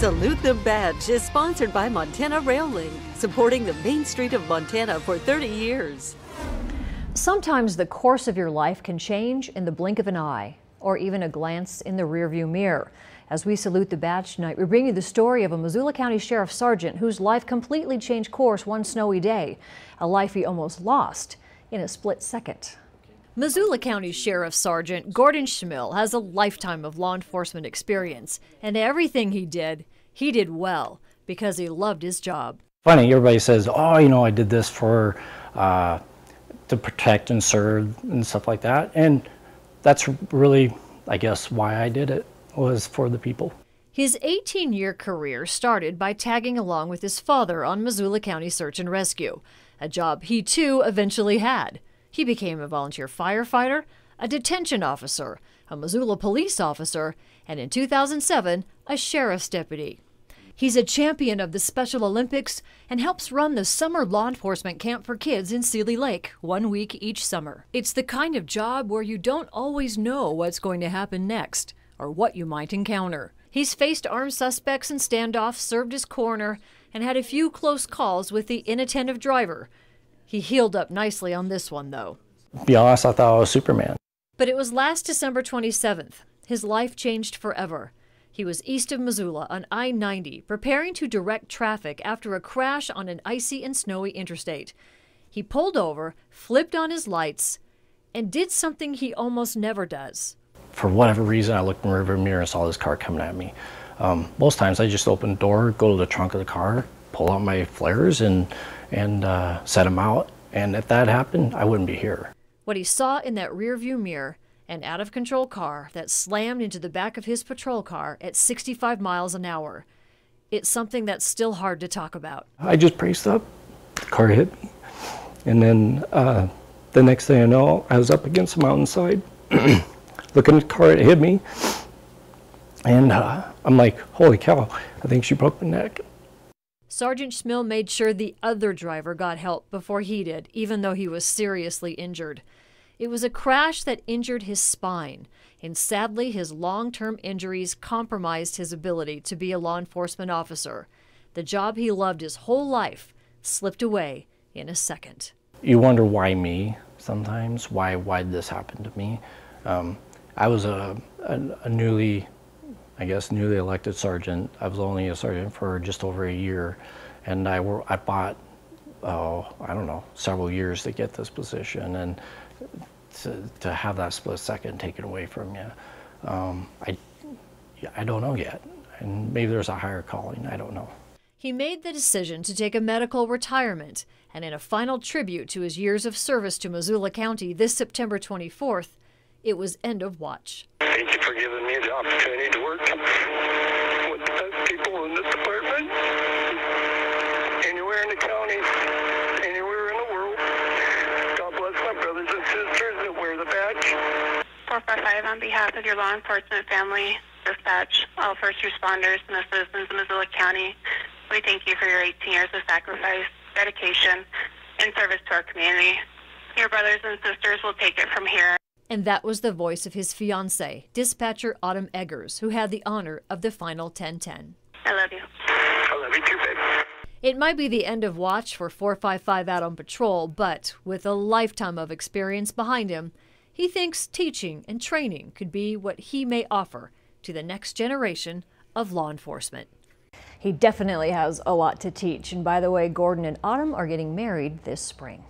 Salute the Badge is sponsored by Montana Rail Link, supporting the Main Street of Montana for 30 years. Sometimes the course of your life can change in the blink of an eye, or even a glance in the rearview mirror. As we salute the badge tonight, we bring you the story of a Missoula County Sheriff Sergeant whose life completely changed course one snowy day, a life he almost lost in a split second. Missoula County Sheriff Sergeant Gordon Schmill has a lifetime of law enforcement experience, and everything he did well because he loved his job. Funny, everybody says, oh, I did this for to protect and serve and stuff like that, and that's really, I guess, why I did it, was for the people. His 18-year career started by tagging along with his father on Missoula County Search and Rescue, a job he too eventually had. He became a volunteer firefighter, a detention officer, a Missoula police officer, and in 2007, a sheriff's deputy. He's a champion of the Special Olympics and helps run the summer law enforcement camp for kids in Seeley Lake 1 week each summer. It's the kind of job where you don't always know what's going to happen next or what you might encounter. He's faced armed suspects in standoffs, served as coroner, and had a few close calls with the inattentive driver. He healed up nicely on this one, though. To be honest, I thought I was Superman. But it was last December 27th. His life changed forever. He was east of Missoula on I-90, preparing to direct traffic after a crash on an icy and snowy interstate. He pulled over, flipped on his lights, and did something he almost never does. For whatever reason, I looked in the rearview mirror and saw this car coming at me. Most times I just open the door, go to the trunk of the car, pull out my flares and set them out. And if that happened, I wouldn't be here. What he saw in that rearview mirror, an out-of-control car that slammed into the back of his patrol car at 65 miles an hour. It's something that's still hard to talk about. I just braced up, the car hit me, and then the next thing I know, I was up against the mountainside, looking at the car, it hit me, and I'm like, holy cow, I think she broke my neck. Sergeant Schmill made sure the other driver got help before he did, even though he was seriously injured. It was a crash that injured his spine, and sadly his long-term injuries compromised his ability to be a law enforcement officer. The job he loved his whole life slipped away in a second. You wonder why me sometimes, why did this happen to me? I was a newly elected sergeant. I was only a sergeant for just over a year, and I fought, I don't know, several years to get this position, and to have that split second taken away from you, I don't know yet, and maybe there's a higher calling, I don't know. He made the decision to take a medical retirement, and in a final tribute to his years of service to Missoula County this September 24th, it was end of watch. Thank you for giving me the opportunity to work with the best people in this department, anywhere in the county, anywhere in the world. God bless my brothers and sisters that wear the badge. 455, on behalf of your law enforcement family, dispatch, all first responders, and the citizens of Missoula County, we thank you for your 18 years of sacrifice, dedication, and service to our community. Your brothers and sisters will take it from here. And that was the voice of his fiancée, dispatcher Autumn Eggers, who had the honor of the final 10-10. I love you. I love you too, babe. It might be the end of watch for 455 out on patrol, but with a lifetime of experience behind him, he thinks teaching and training could be what he may offer to the next generation of law enforcement. He definitely has a lot to teach. And by the way, Gordon and Autumn are getting married this spring.